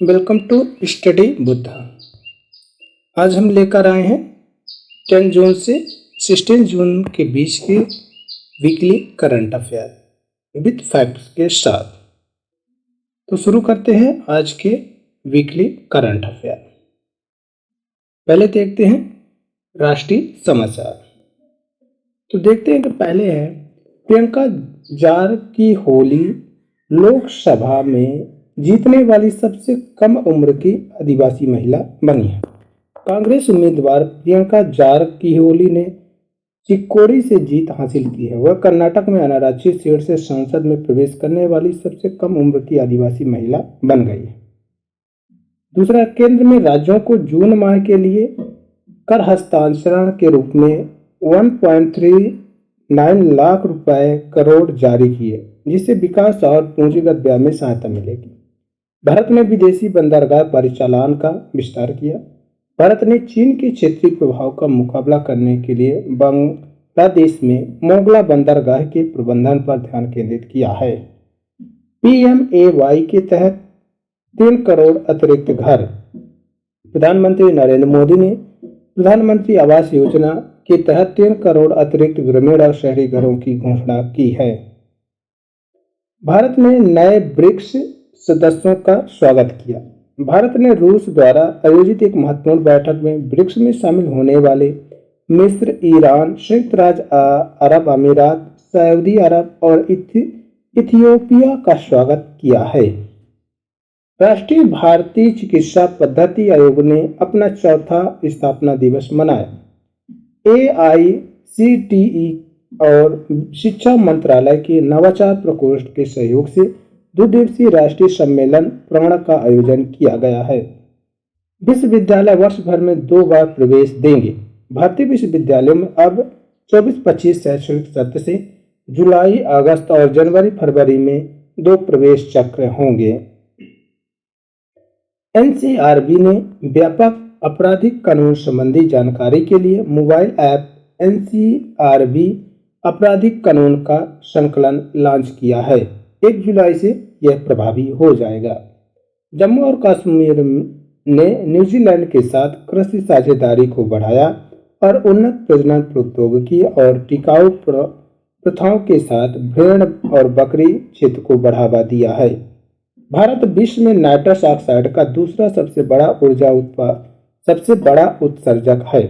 Welcome to study Buddha. आज हम लेकर आए हैं 10 जून से 16 जून के बीच के weekly current affair with facts के साथ। तो शुरू करते हैं आज के वीकली करंट अफेयर। पहले देखते हैं राष्ट्रीय समाचार। तो देखते हैं कि पहले है प्रियंका जारकिहोली लोकसभा में जीतने वाली सबसे कम उम्र की आदिवासी महिला बनी है। कांग्रेस उम्मीदवार प्रियंका जारकिहोली ने चिक्कोड़ी से जीत हासिल की है। वह कर्नाटक में अनारक्षित सीट से संसद में प्रवेश करने वाली सबसे कम उम्र की आदिवासी महिला बन गई है। दूसरा, केंद्र में राज्यों को जून माह के लिए कर हस्तांतरण के रूप में 1.39 लाख करोड़ जारी किए, जिससे विकास और पूंजीगत व्यय में सहायता मिलेगी। भारत ने विदेशी बंदरगाह परिचालन का विस्तार किया। भारत ने चीन के क्षेत्रीय प्रभाव का मुकाबला करने के लिए बांग्लादेश में मोगला बंदरगाह के प्रबंधन पर ध्यान केंद्रित किया है। PMAY के तहत 3 करोड़ अतिरिक्त घर। प्रधानमंत्री नरेंद्र मोदी ने प्रधानमंत्री आवास योजना के तहत 3 करोड़ अतिरिक्त ग्रामीण और शहरी घरों की घोषणा की है। भारत ने नए ब्रिक्स सदस्यों का स्वागत किया। भारत ने रूस द्वारा आयोजित एक महत्वपूर्ण बैठक में ब्रिक्स में शामिल होने वाले मिस्र, ईरान, संयुक्त राज्य अरब अमीरात, सऊदी अरब और इथियोपिया का स्वागत किया है। राष्ट्रीय भारतीय चिकित्सा पद्धति आयोग ने अपना चौथा स्थापना दिवस मनाया। AICTE और शिक्षा मंत्रालय के नवाचार प्रकोष्ठ के सहयोग से 2 दिवसीय राष्ट्रीय सम्मेलन प्रण का आयोजन किया गया है। विश्वविद्यालय वर्ष भर में 2 बार प्रवेश देंगे। भारतीय विश्वविद्यालयों में अब 24-25 शैक्षणिक सत्र से जुलाई, अगस्त और जनवरी-फरवरी में 2 प्रवेश चक्र होंगे। NCRB ने व्यापक आपराधिक कानून संबंधी जानकारी के लिए मोबाइल ऐप NCRB आपराधिक कानून का संकलन लॉन्च किया है। 1 जुलाई से यह प्रभावी हो जाएगा। जम्मू और कश्मीर ने न्यूजीलैंड के साथ कृषि साझेदारी को बढ़ाया और उन्नत प्रजनन प्रौद्योगिकी और टिकाऊ प्रथाओं के साथ भेड़ और बकरी क्षेत्र को बढ़ावा दिया है। भारत विश्व में नाइट्रस ऑक्साइड का दूसरा सबसे बड़ा उत्सर्जक है।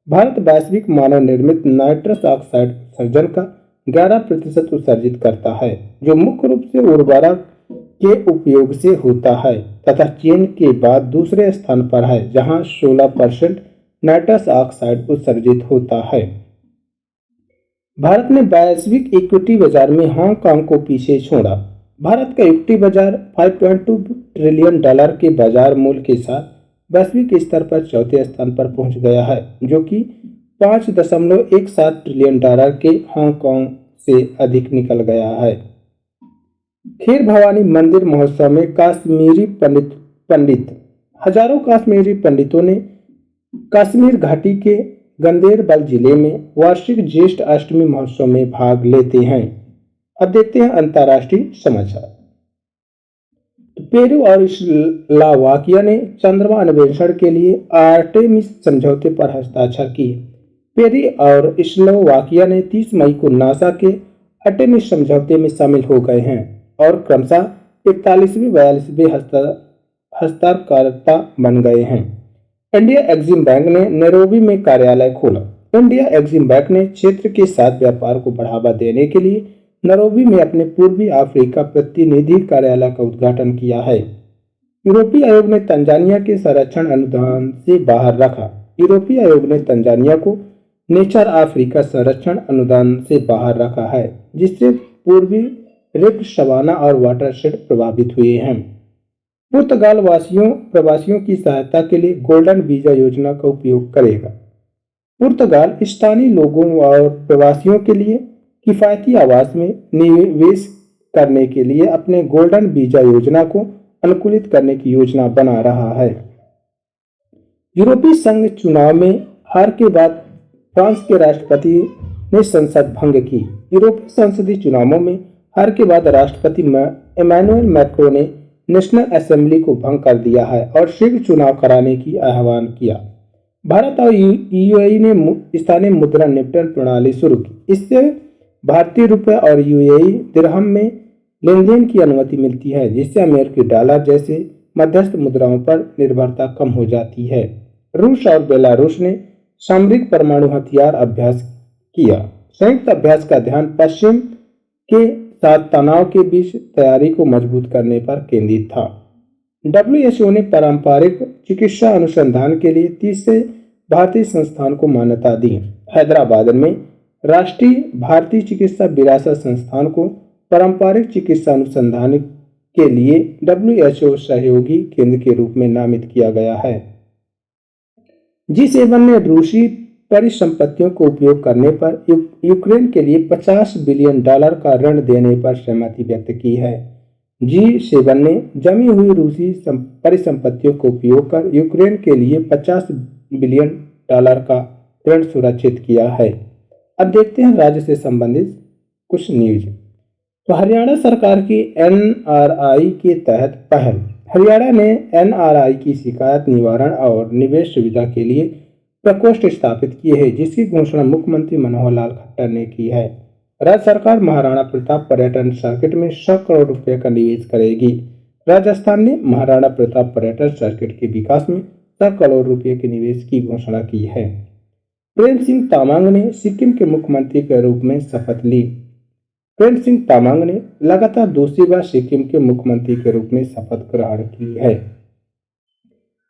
भारत वैश्विक मानव निर्मित नाइट्रस ऑक्साइड उत्सर्जन का 11% उत्सर्जित करता है, जो मुख्य रूप से उर्वरक के उपयोग से होता है, तथा चीन के बाद दूसरे स्थान पर है, जहां 16% नाइट्रस ऑक्साइड उत्सर्जित होता है। भारत ने वैश्विक इक्विटी बाजार में हांगकांग को पीछे छोड़ा। भारत का इक्विटी बाजार $5.2 ट्रिलियन के बाजार मूल्य के साथ वैश्विक स्तर पर चौथे स्थान पर पहुंच गया है, जो कि $5.17 ट्रिलियन के हांगकांग से अधिक निकल गया है। खीर भवानी मंदिर महोत्सव में कश्मीरी पंडित हजारों कश्मीरी पंडितों ने कश्मीर घाटी के गंदेरबल जिले में वार्षिक ज्येष्ठ अष्टमी महोत्सव में भाग लेते हैं। अब देखते हैं अंतर्राष्ट्रीय समाचार। पेरू और स्लोवाकिया ने चंद्रमा अन्वेषण के लिए आर्टेमिस समझौते पर हस्ताक्षर किए। पेरू और स्लोवाकिया ने 30 मई को नासा के आर्टेमिस समझौते में शामिल हो गए हैं और क्रमशः 41वें-42वें हस्ताक्षरकर्ता बन गए हैं। इंडिया एक्सिम बैंक ने नैरोबी में कार्यालय खोला। इंडिया एक्सिम बैंक ने क्षेत्र के साथ व्यापार को बढ़ावा देने के लिए नैरोबी में अपने पूर्वी अफ्रीका प्रतिनिधि कार्यालय का उद्घाटन किया है। यूरोपीय आयोग ने तंजानिया के संरक्षण अनुदान से बाहर रखा। यूरोपीय आयोग ने तंजानिया को नेचर अफ्रीका संरक्षण अनुदान से बाहर रखा है, जिससे पूर्वी रिफ्ट सवाना और वाटरशेड प्रभावित हुए हैं। पुर्तगाल प्रवासियों की सहायता के लिए गोल्डन वीजा योजना का उपयोग करेगा। पुर्तगाल स्थानीय लोगों और प्रवासियों के लिए किफायती आवास में निवेश करने के लिए अपने गोल्डन वीजा योजना को अनुकूलित करने की योजना बना रहा है। यूरोपीय संघ चुनाव में हार के बाद फ्रांस के राष्ट्रपति ने संसद भंग की। यूरोपीय संसदीय चुनावों में हार के बाद राष्ट्रपति इमैनुअल मैक्रों ने नेशनल असेंबली को भंग कर दिया है और शीघ्र चुनाव कराने की आह्वान किया। भारत और यूएई ने स्थानीय मुद्रा निपटन प्रणाली शुरू की। इससे भारतीय रुपये और यूएई दिरहम में लेनदेन की अनुमति मिलती है, जिससे अमेरिकी डॉलर जैसे मध्यस्थ मुद्राओं पर निर्भरता कम हो जाती है। रूस और बेलारूस ने सामरिक परमाणु हथियार अभ्यास किया। संयुक्त अभ्यास का ध्यान पश्चिम के साथ तनाव के बीच तैयारी को मजबूत करने पर केंद्रित था। डब्ल्यूएचओ ने पारंपरिक चिकित्सा अनुसंधान के लिए तीसरे भारतीय संस्थान को मान्यता दी। हैदराबाद में राष्ट्रीय भारतीय चिकित्सा विरासत संस्थान को पारंपरिक चिकित्सा अनुसंधान के लिए डब्ल्यूएचओ सहयोगी केंद्र के रूप में नामित किया गया है। G7 ने रूसी परिसंपत्तियों को उपयोग करने पर यूक्रेन के लिए $50 बिलियन का ऋण देने पर सहमति व्यक्त की है। G7 ने जमी हुई रूसी परिसंपत्तियों को उपयोग कर यूक्रेन के लिए $50 बिलियन का ऋण सुरक्षित किया है। अब देखते हैं राज्य से संबंधित कुछ न्यूज। तो हरियाणा सरकार की एनआरआई के तहत पहल। हरियाणा ने एनआरआई की शिकायत निवारण और निवेश सुविधा के लिए प्रकोष्ठ स्थापित किए हैं, जिसकी घोषणा मुख्यमंत्री मनोहर लाल खट्टर ने की है। राज्य सरकार महाराणा प्रताप पर्यटन सर्किट में 100 करोड़ रुपए का निवेश करेगी। राजस्थान ने महाराणा प्रताप पर्यटन सर्किट के विकास में 100 करोड़ रुपए के निवेश की घोषणा की है। प्रेम सिंह तामांग ने सिक्किम के मुख्यमंत्री के रूप में शपथ ली। प्रेम सिंह तामांग ने लगातार दूसरी बार सिक्किम के मुख्यमंत्री के रूप में शपथ ग्रहण की है।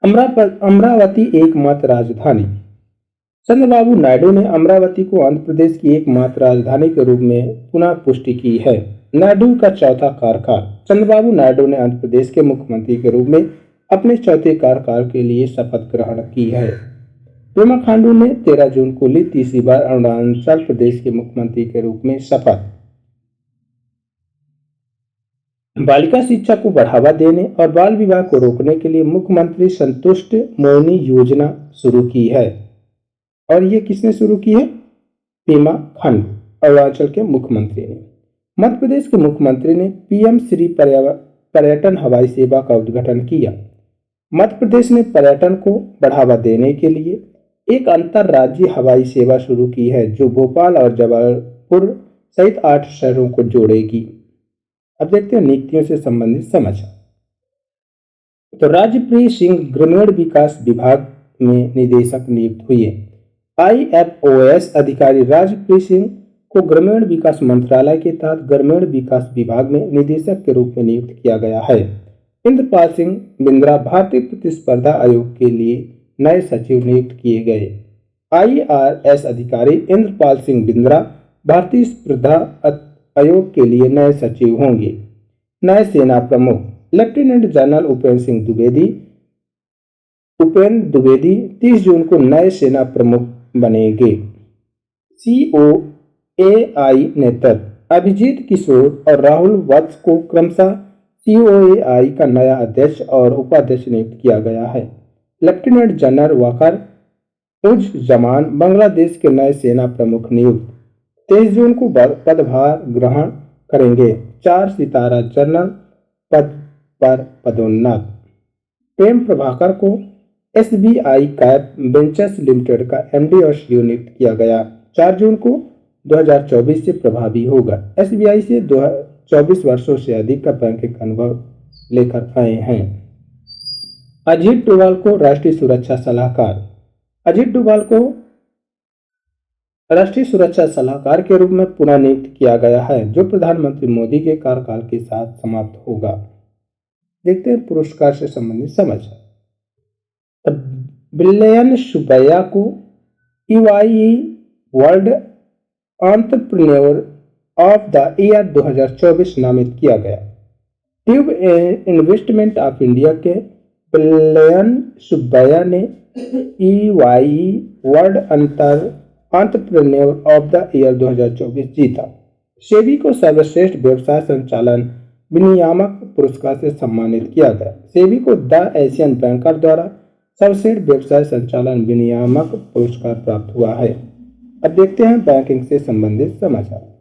अमरावती एकमात्र राजधानी। चंद्रबाबू नायडू ने अमरावती को आंध्र प्रदेश की एकमात्र राजधानी के रूप में पुनः पुष्टि की है। नायडू का चौथा कार्यकाल। चंद्रबाबू नायडू ने आंध्र प्रदेश के मुख्यमंत्री के रूप में अपने चौथे कार्यकाल के लिए शपथ ग्रहण की है। पेमा खांडू ने 13 जून को ली तीसरी बार अरुणाचल प्रदेश के मुख्यमंत्री के रूप में शपथ। बालिका शिक्षा को बढ़ावा देने और बाल विवाह को रोकने के लिए मुख्यमंत्री संतुष्ट मोहिनी योजना शुरू की है। और ये किसने शुरू की है? पेमा खांडू, अरुणाचल के मुख्यमंत्री ने। मध्य प्रदेश के मुख्यमंत्री ने पीएम श्री पर्यटन हवाई सेवा का उद्घाटन किया। मध्य प्रदेश ने पर्यटन को बढ़ावा देने के लिए एक अंतरराज्यीय हवाई सेवा शुरू की है, जो भोपाल और जबलपुर सहित 8 शहरों को जोड़ेगी। अब देखते हैं नीतियों से संबंधित समाचार। तो राजप्रीत सिंह ग्रामीण विकास विभाग में निदेशक नियुक्त हुए। आईएफओएस अधिकारी राजप्रीत सिंह को ग्रामीण विकास मंत्रालय के तहत ग्रामीण विकास विभाग में निदेशक के रूप में नियुक्त किया गया है। इंद्रपाल सिंह बिंद्रा भारतीय प्रतिस्पर्धा आयोग के लिए नए सचिव नियुक्त किए गए। आईआरएस अधिकारी इंद्रपाल सिंह बिंद्रा भारतीय स्पर्धा आयोग के लिए नए सचिव होंगे। नए सेना प्रमुख लेफ्टिनेंट जनरल उपेंद्र द्विवेदी 30 जून को नए सेना प्रमुख बनेंगे। सीओएआई नेतृत्व अभिजीत किशोर और राहुल वत्स को क्रमशः सीओएआई का नया अध्यक्ष और उपाध्यक्ष नियुक्त किया गया है। लेफ्टिनेंट जनरल वकार उज-जमान बांग्लादेश के नए सेना प्रमुख नियुक्त 23 जून को पदभार ग्रहण करेंगे। 4 सितारा जनरल पद पर पदोन्नत। प्रेम प्रभाकर को एसबीआई कैप वेंचर्स लिमिटेड का एमडी और सीईओ नियुक्त किया गया। 4 जून को 2024 से प्रभावी होगा। एसबीआई से 24 वर्षों से अधिक का बैंकिंग अनुभव लेकर आए हैं। अजीत डोभाल को राष्ट्रीय सुरक्षा सलाहकार। अजीत डोभाल को राष्ट्रीय सुरक्षा सलाहकार के रूप में पुनः नियुक्त किया गया है, जो प्रधानमंत्री मोदी के कार्यकाल के साथ समाप्त होगा। देखते हैं पुरस्कार से संबंधित समाचार। बिलियन सुब्बैया को EY world entrepreneur of the year 2024 नामित किया गया। ट्यूब इन्वेस्टमेंट ऑफ इंडिया के बिलियन सुब्बैया ने EY world entrepreneur of the year 2024 जीता। सेबी को सर्वश्रेष्ठ व्यवसाय संचालन विनियामक पुरस्कार से सम्मानित किया गया। सेबी को द एशियन बैंकर द्वारा सर्वश्रेष्ठ व्यवसाय संचालन विनियामक पुरस्कार प्राप्त हुआ है। अब देखते हैं बैंकिंग से संबंधित समाचार।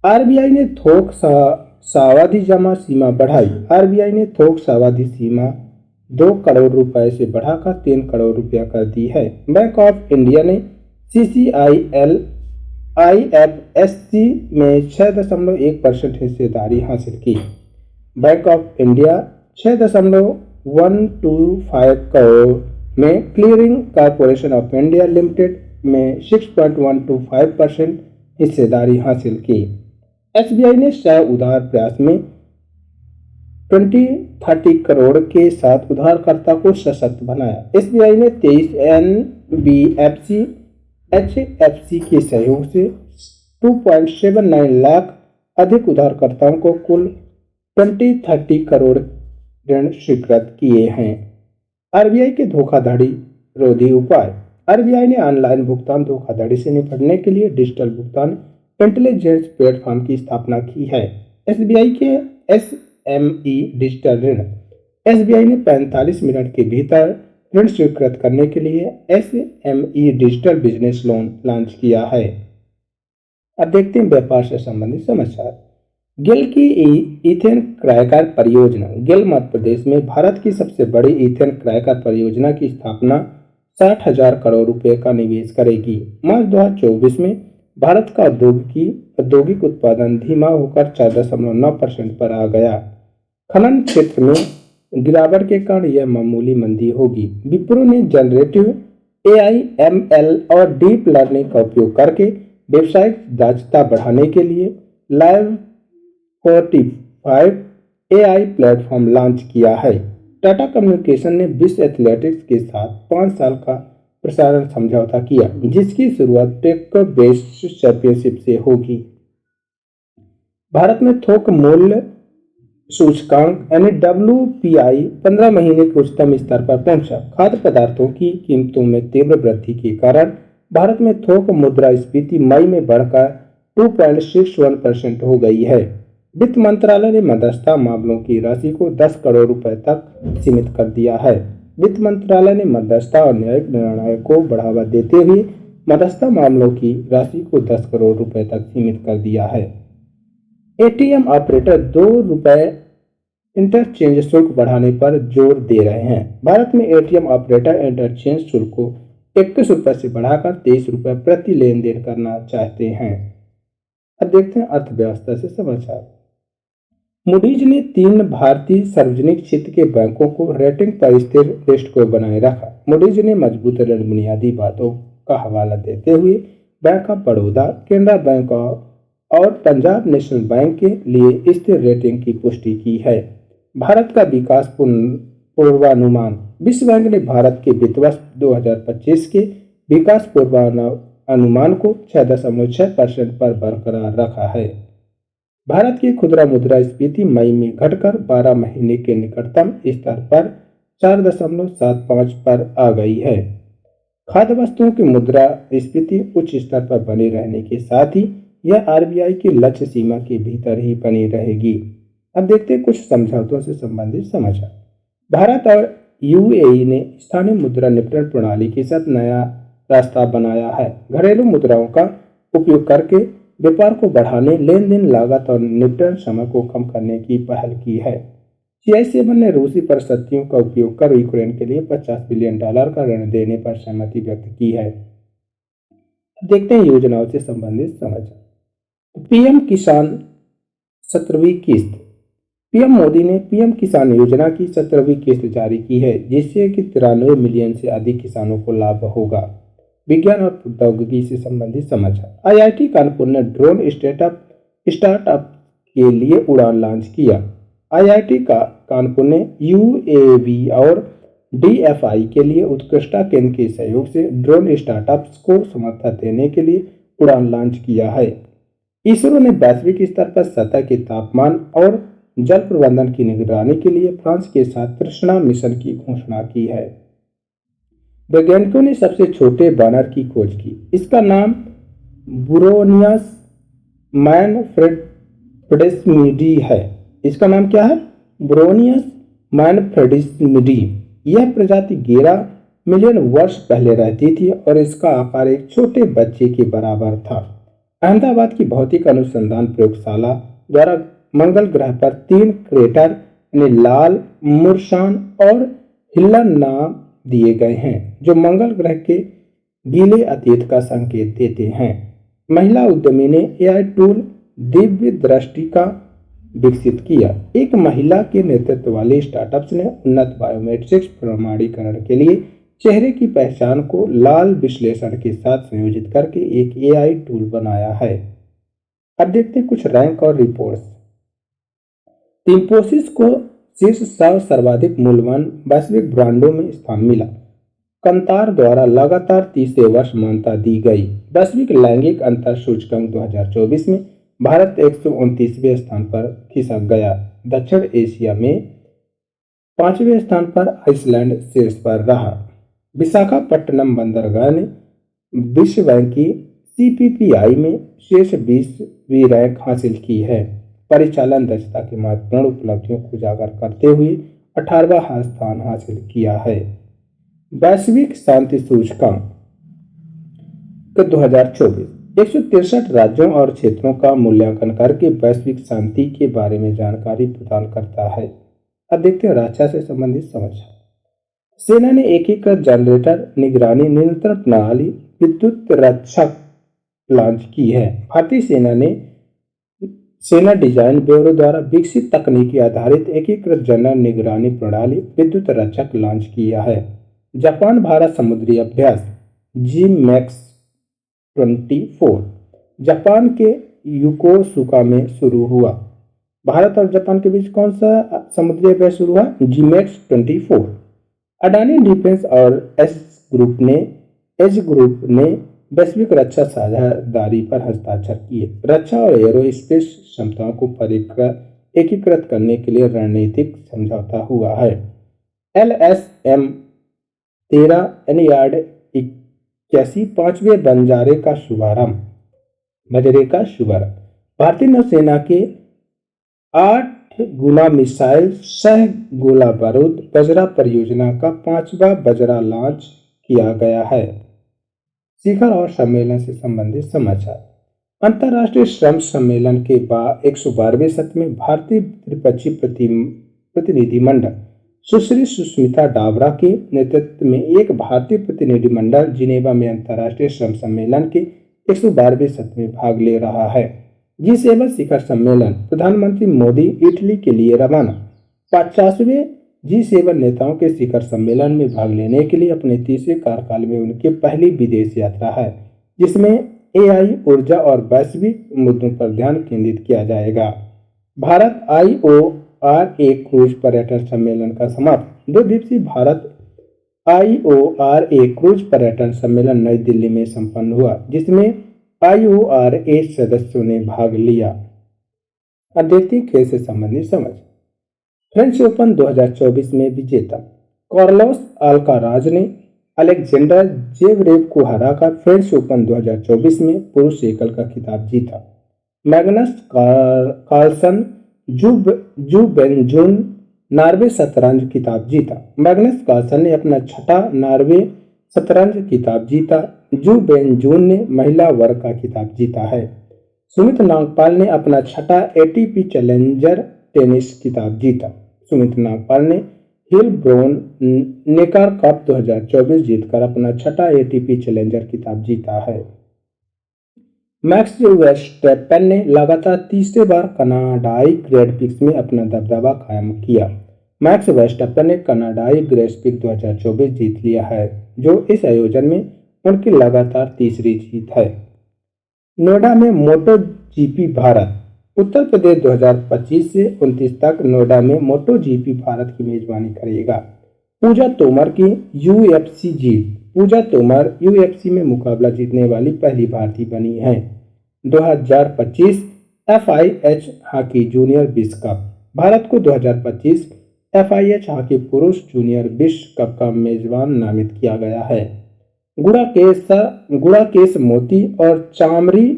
आरबीआई ने थोक सावधि जमा सीमा बढ़ाई। आरबीआई ने थोक सावधि सीमा 2 करोड़ रुपए से बढ़ाकर 3 करोड़ रुपया कर दी है। बैंक ऑफ इंडिया ने CCIL IFSC में 6.1% हिस्सेदारी हासिल की। बैंक ऑफ इंडिया 6.125 करोड़ में clearing corporation of India limited में 6.125% हिस्सेदारी हासिल की। SBI ने शाह उधार प्रयास में 20-30 करोड़ के साथ उधारकर्ता को सशक्त बनाया। SBI ने 23 NBFC HFC के सहयोग से 2.79 लाख अधिक उधारकर्ताओं को कुल 20-30 करोड़ ऋण स्वीकृत किए हैं। आरबीआई के धोखाधड़ी रोधी उपाय। आरबीआई ने ऑनलाइन भुगतान धोखाधड़ी से निपटने के लिए डिजिटल भुगतान इंटेलिजेंस प्लेटफॉर्म की स्थापना की है। एसबीआई के SME डिजिटल ऋण। एसबीआई ने 45 मिनट के भीतर ऋण स्वीकृत करने के लिए SME digital business loan launch किया है। अब देखते हैं व्यापार से संबंधित समाचार। गेल की ईथेन क्रैकर परियोजना। गेल मध्य प्रदेश में भारत की सबसे बड़ी ईथेन क्रैकर परियोजना की स्थापना 60,000 करोड़ रुपए का निवेश करेगी। मार्च 2024 में भारत का औद्योगिक उत्पादन धीमा होकर 4.9% पर आ गया। खनन क्षेत्र में गिरावट के कारण यह मामूली मंदी होगी। विप्रो ने जनरेटिव AI ML और डीप लर्निंग का उपयोग करके व्यावसायिक दक्षता बढ़ाने के लिए लाइव 45 AI प्लेटफॉर्म लॉन्च किया है। टाटा कम्युनिकेशन ने विश्व एथलेटिक्स के साथ 5 साल का प्रसारण समझौता किया, जिसकी शुरुआत टेक बेस्ड चैंपियनशिप से होगी। भारत में थोक मूल्य सूचकांक यानी WPI 15 महीने के उच्चतम स्तर पर पहुंचा। खाद्य पदार्थों की कीमतों में तीव्र वृद्धि के कारण भारत में थोक मुद्रास्फीति मई में बढ़कर 2.61% हो गई है। वित्त मंत्रालय ने मध्यस्थता मामलों की राशि को 10 करोड़ रुपए तक सीमित कर दिया है। वित्त मंत्रालय ने मध्यस्थता और न्यायिक निर्णय को बढ़ावा देते हुए मध्यस्थता मामलों की राशि को 10 करोड़ रुपए तक सीमित कर दिया है। ATM ऑपरेटर 2 रुपए इंटरचेंज शुल्क बढ़ाने पर जोर दे रहे हैं। भारत में ATM ऑपरेटर इंटरचेंज शुल्क को 21 रुपए से बढ़ाकर 23 रुपए प्रति लेन देन करना चाहते हैं। अब देखते हैं अर्थव्यवस्था से समाचार। मूडीज ने 3 भारतीय सार्वजनिक क्षेत्र के बैंकों को रेटिंग पर स्थिर दृष्टिकोण बनाए रखा। मूडीज ने मजबूत ऋण बुनियादी बातों का हवाला देते हुए bank of Baroda, Canara bank और पंजाब नेशनल बैंक के लिए स्थिर रेटिंग की पुष्टि की है। भारत का विकास पूर्वानुमान। विश्व बैंक ने भारत के वित्त वर्ष 2025 के विकास पूर्वानुमान को 6.6% पर बरकरार रखा है। भारत की खुदरा मुद्रास्फीति मई में घटकर 12 महीने के निकटतम स्तर पर 4.75 पर आ गई है। खाद्य वस्तुओं की मुद्रास्फीति उच्च स्तर पर बने रहने के साथ ही यह आरबीआई की लक्ष्य सीमा के भीतर ही बनी रहेगी। अब देखते हैं कुछ समझौतों से संबंधित समाचार। भारत और UAE ने स्थानीय मुद्रा निपटन प्रणाली के साथ नया रास्ता बनाया है। घरेलू मुद्राओं का उपयोग करके व्यापार को बढ़ाने, लेन देन लागत और निपटन समय को कम करने की पहल की है। CI7 ने रूसी परिसंपत्तियों का उपयोग कर यूक्रेन के लिए $50 बिलियन का ऋण देने पर सहमति व्यक्त की है। देखते हैं योजनाओं से संबंधित समाचार। PM किसान 17वीं किस्त। PM मोदी ने PM किसान योजना की 17वीं किस्त जारी की है, जिससे कि 93 मिलियन से अधिक किसानों को लाभ होगा। विज्ञान और प्रौद्योगिकी से संबंधित समाचार। IIT कानपुर ने ड्रोन स्टार्टअप के लिए उड़ान लॉन्च किया। IIT कानपुर ने UAV और DFI के लिए उत्कृष्टता केंद्र के सहयोग से ड्रोन स्टार्टअप्स को समर्थन देने के लिए उड़ान लॉन्च किया है। इसरो ने वैश्विक स्तर पर सतह के तापमान और जल प्रबंधन की निगरानी के लिए फ्रांस के साथ तृष्णा मिशन की घोषणा की है। वैज्ञानिकों ने सबसे छोटे वानर की खोज की। इसका नाम बुरोनियस मैनफ्रेडिसमिडी है। इसका नाम क्या है? बुरोनियस मैनफ्रेडिसमिडी। यह प्रजाति 11 मिलियन वर्ष पहले रहती थी और इसका आकार एक छोटे बच्चे के बराबर था। अहमदाबाद की भौतिक अनुसंधान प्रयोगशाला द्वारा मंगल ग्रह पर 3 क्रेटर यानी लाल, मुर्सान और हिल्लन नाम दिए गए हैं, जो मंगल ग्रह के गीले अतीत का संकेत देते हैं। महिला उद्यमी ने एआई टूल दिव्य दृष्टि का विकसित किया। एक महिला के नेतृत्व वाले स्टार्टअप्स ने उन्नत बायोमेट्रिक्स प्रमाणीकरण के लिए चेहरे की पहचान को लाल विश्लेषण के साथ संयोजित करके एक एआई टूल बनाया है। अब देखते हैं कुछ रैंक और रिपोर्ट्स। इंफोसिस को शीर्ष 100 सर्वाधिक मूल्यवान वैश्विक ब्रांडों में स्थान मिला। कंतार द्वारा लगातार तीसरे वर्ष मान्यता दी गई। वैश्विक लैंगिक अंतर सूचकांक 2024 में भारत 129वें स्थान पर खिसक गया। दक्षिण एशिया में 5वें स्थान पर आइसलैंड शीर्ष पर रहा। विशाखापट्टनम बंदरगाह ने विश्व बैंक की सीपीपीआई में शीर्ष 20वीं रैंक हासिल की है। परिचालन दक्षता की महत्वपूर्ण उपलब्धियों को उजागर करते हुए 18वां स्थान हासिल किया है। वैश्विक शांति सूचकांक 2024 163 राज्यों और क्षेत्रों का मूल्यांकन करके वैश्विक शांति के बारे में जानकारी प्रदान करता है। अब देखते हैं रक्षा से संबंधित समाचार। सेना ने एकीकृत जनरेटर निगरानी नियंत्रण प्रणाली विद्युत रक्षक लॉन्च की है। भारतीय सेना ने सेना डिजाइन ब्यूरो द्वारा विकसित तकनीकी आधारित एकीकृत जनरल निगरानी प्रणाली विद्युत रक्षक लॉन्च किया है। जापान भारत समुद्री अभ्यास GMAX 24 जापान के योकोसुका में शुरू हुआ। भारत और जापान के बीच कौन सा समुद्री अभ्यास शुरू हुआ? GMAX 24। अडानी डिफेंस और एज ग्रुप ने वैश्विक रक्षा साझेदारी पर हस्ताक्षर किए। रक्षा और एरोस्पेस क्षमताओं को एकीकृत करने के लिए रणनीतिक समझौता हुआ है। LSM 13 यार्ड 81 5वें बंजारे का शुभारंभ। भारतीय नौसेना के 8 गुना मिसाइल सह गोला बारूद बजरा परियोजना का 5वां बजरा लॉन्च किया गया है। शिखर और सम्मेलन से संबंधित समाचार। अंतर्राष्ट्रीय श्रम सम्मेलन के 112वें सत्र में भारतीय त्रिपक्षीय प्रतिनिधिमंडल सुश्री सुष्मिता डाबरा के नेतृत्व में एक भारतीय प्रतिनिधिमंडल जिनेवा में अंतर्राष्ट्रीय श्रम सम्मेलन के 112वें सत्र में भाग ले रहा है। G7 शिखर सम्मेलन प्रधानमंत्री मोदी इटली के लिए रवाना। 50वें G7 नेताओं के शिखर सम्मेलन में भाग लेने के लिए अपने तीसरे कार्यकाल में उनकी पहली विदेश यात्रा है, जिसमें एआई, ऊर्जा और वैश्विक मुद्दों पर ध्यान केंद्रित किया जाएगा। भारत IORA क्रूज पर्यटन सम्मेलन का समापन। 2 दिवसीय भारत IORA क्रूज पर्यटन सम्मेलन नई दिल्ली में संपन्न हुआ, जिसमें IORA सदस्यों ने भाग लिया। अब देखते हैं खेल से संबंधित समझ। फ्रेंच ओपन 2024 में विजेता कार्लोस अल्काराज ने अलेक्जेंडर जेवरेव को हराकर फ्रेंच ओपन 2024 में पुरुष एकल का खिताब जीता। मैग्नस कार्लसन जू बेंजुन नॉर्वे शतरंज खिताब जीता। मैग्नस कार्लसन ने अपना 6ठा नॉर्वे शतरंज खिताब जीता। जू बेंजुन ने महिला वर्ग का खिताब जीता है। सुमित नागपाल ने अपना 6ठा ATP चैलेंजर टेनिस खिताब जीता। सुमित नागपाल ने हिलब्रोन नेकर कप 2024 जीतकर अपना 6ठा ATP चैलेंजर खिताब जीता है। मैक्स वर्स्टैपेन ने लगातार तीसरी बार कनाडाई ग्रैंड प्रिक्स में अपना दबदबा कायम किया। मैक्स वर्स्टैपेन ने कनाडाई ग्रैंड प्रिक्स 2024 जीत लिया है, जो इस आयोजन में उनकी लगातार तीसरी जीत है। नोएडा में मोटो जीपी भारत। उत्तर प्रदेश 2025 से 29 तक नोएडा में मोटो जीपी भारत की मेजबानी करेगा। पूजा तोमर की UFC जीत। पूजा तोमर UFC में मुकाबला जीतने वाली पहली भारतीय बनी है। 2025 FIH हॉकी जूनियर विश्व कप। भारत को 2025 FIH हॉकी पुरुष जूनियर विश्व कप का मेजबान नामित किया गया है। गुड़ाकेश मोती और चामरी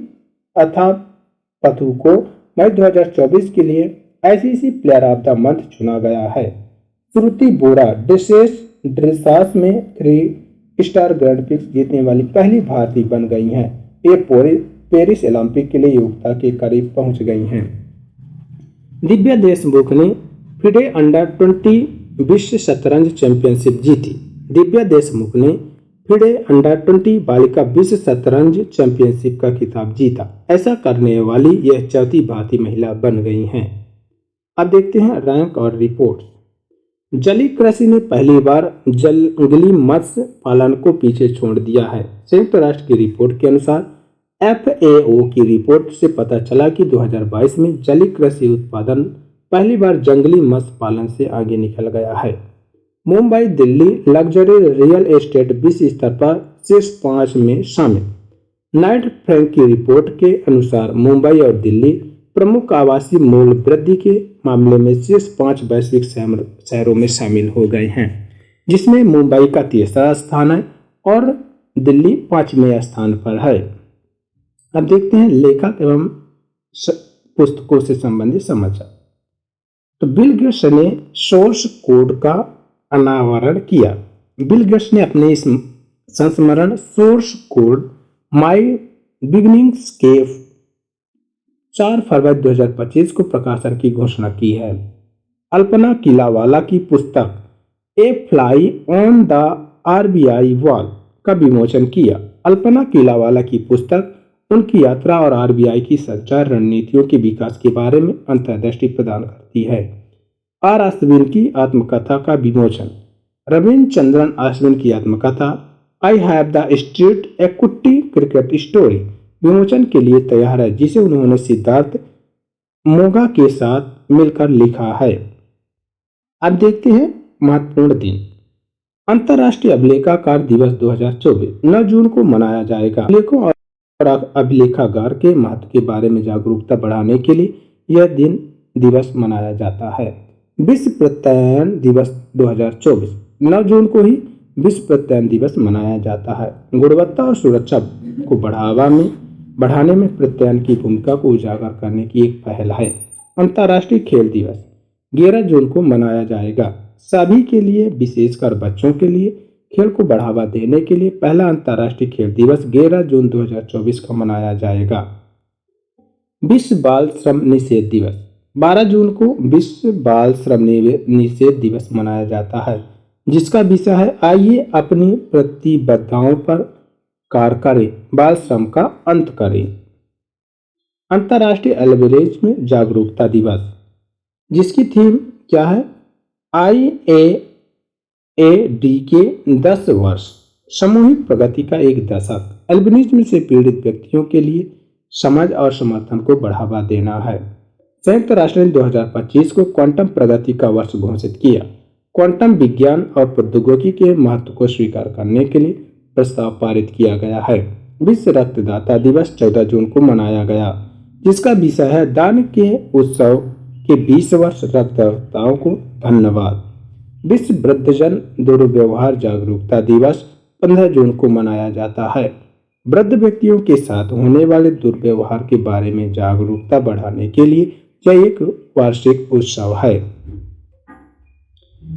अथापथु को मई 2024 के लिए ICC player of the month चुना गया है। श्रुति बोरा ड्रेसास में 3 स्टार ग्रैंड प्रिक्स जीतने वाली पहली भारतीय बन गई हैं। ये पेरिस ओलंपिक के लिए योग्यता के करीब पहुंच गई हैं। दिव्या देशमुख ने फिडे अंडर 20 विश्व शतरंज चैंपियनशिप जीती। दिव्या देशमुख ने फिडे अंडर 20 बालिका विश्व शतरंज चैंपियनशिप का खिताब जीता। ऐसा करने वाली यह चौथी भारतीय महिला बन गई हैं। अब देखते हैं रैंक और रिपोर्ट। जलीय कृषि ने पहली बार जंगली मत्स्य पालन को पीछे छोड़ दिया है। संयुक्त राष्ट्र की रिपोर्ट के अनुसार FAO की रिपोर्ट से पता चला कि 2022 में जलीय कृषि उत्पादन पहली बार जंगली मत्स्य पालन से आगे निकल गया है। Mumbai Delhi luxury real estate विश्व स्तर पर शीर्ष 5 में शामिल। नाइट फ्रैंक की रिपोर्ट के अनुसार मुंबई और दिल्ली प्रमुख आवासीय मूल्य वृद्धि के मामले में शीर्ष 5 वैश्विक शहरों में शामिल हो गए हैं, जिसमें मुंबई का तीसरा स्थान है और दिल्ली 5वें स्थान पर है। अब देखते हैं लेखक एवं पुस्तकों से संबंधित समाचार। तो बिल गेट्स ने सोर्स कोड का अनावरण किया। बिल गेट्स ने अपने इस संस्मरण सोर्स कोड माई बिगिनिंग्स के 4 फरवरी 2025 को प्रकाशन की घोषणा की है। अल्पना किलावाला की पुस्तक a fly on the RBI wall का विमोचन किया। अल्पना किलावाला की पुस्तक उनकी यात्रा और RBI की संचार रणनीतियों के विकास के बारे में अंतर्दृष्टि प्रदान करती है। R अश्विन की आत्मकथा का विमोचन। रविंद्र चंद्रन अश्विन की आत्मकथा आई हैव द स्ट्रीट ए कुट्टी क्रिकेट स्टोरी विमोचन के लिए तैयार है, जिसे उन्होंने सिद्धार्थ मोगा के साथ मिलकर लिखा है। अब देखते हैं महत्वपूर्ण दिन। अंतर्राष्ट्रीय अभिलेखाकार दिवस 2024 9 जून को मनाया जाएगा। लेखों और अभिलेखागार के महत्व के बारे में जागरूकता बढ़ाने के लिए यह दिवस मनाया जाता है। विश्व प्रत्यायन दिवस 2024 9 जून को ही विश्व प्रत्यायन दिवस मनाया जाता है। गुणवत्ता और सुरक्षा को बढ़ाने में प्रत्यायन की भूमिका को उजागर करने की एक पहल है। अंतर्राष्ट्रीय खेल दिवस 11 जून को मनाया जाएगा। सभी के लिए, विशेषकर बच्चों के लिए खेल को बढ़ावा देने के लिए पहला अंतर्राष्ट्रीय खेल दिवस 11 जून 2024 को मनाया जाएगा। विश्व बाल श्रम निषेध दिवस 12 जून को विश्व बाल श्रम निषेध दिवस मनाया जाता है, जिसका विषय है आइए अपनी प्रतिबद्धताओं पर कार्य करें, बाल श्रम का अंत करें। अंतर्राष्ट्रीय एल्गोरिथम जागरूकता दिवस, जिसकी थीम क्या है, IAAD के 10 वर्ष सामूहिक प्रगति का एक दशक, एल्बिनिज्म से पीड़ित व्यक्तियों के लिए समझ और समर्थन को बढ़ावा देना है। संयुक्त राष्ट्र ने 2025 को क्वांटम प्रगति का वर्ष घोषित किया। क्वांटम विज्ञान और प्रौद्योगिकी के महत्व को स्वीकार करने के लिए प्रस्ताव पारित किया गया है। विश्व रक्तदाता दिवस 14 जून को मनाया गया, जिसका विषय है दान के उत्सव के 20 वर्ष रक्तदाताओं को धन्यवाद। विश्व वृद्धजन दुर्व्यवहार जागरूकता दिवस 15 जून को मनाया जाता है। वृद्ध व्यक्तियों के साथ होने वाले दुर्व्यवहार के बारे में जागरूकता बढ़ाने के लिए यह एक वार्षिक उत्सव है।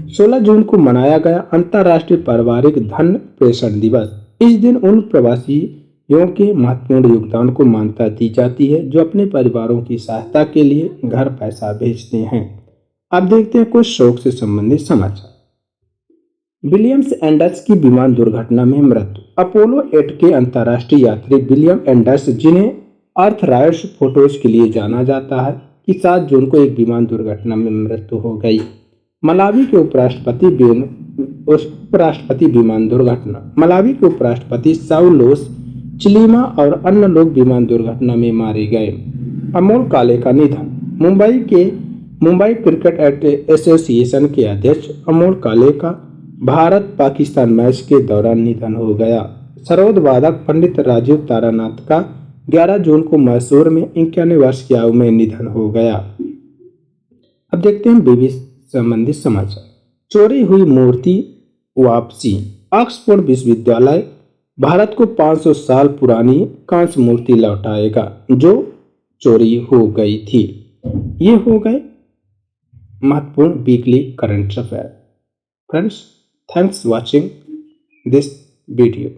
16 जून को मनाया गया अंतर्राष्ट्रीय पारिवारिक धन प्रेषण दिवस। इस दिन उन प्रवासियों के महत्वपूर्ण योगदान को मान्यता दी जाती है जो अपने परिवारों की सहायता के लिए घर पैसा भेजते हैं। अब देखते हैं कुछ शौक से संबंधित समाचार। विलियम्स एंडर्स की विमान दुर्घटना में मृत्यु। अपोलो 8 के अंतर्राष्ट्रीय यात्री विलियम एंडर्स, जिन्हें अर्थराइट्स फोटोज के लिए जाना जाता है, कि 7 जून को एक विमान दुर्घटना में मृत्यु हो गई। मलावी के उपराष्ट्रपति विमान दुर्घटना। मलावी के उपराष्ट्रपति साउलोस चिलीमा और अन्य लोग विमान दुर्घटना में मारे गए। अमोल काले का निधन। मुंबई क्रिकेट एसोसिएशन के अध्यक्ष अमोल काले का भारत पाकिस्तान मैच के दौरान निधन हो गया। सरोद वादक पंडित राजीव तारानाथ का 11 जून को मैसूर में 51 वर्ष की आयु में निधन हो गया। अब देखते हैं बीबी संबंधित समाचार। चोरी हुई मूर्ति वापसी। ऑक्सफोर्ड विश्वविद्यालय भारत को 500 साल पुरानी कांस्य मूर्ति लौटाएगा जो चोरी हो गई थी। ये हो गए महत्वपूर्ण weekly current affair. Friends, thanks watching this video.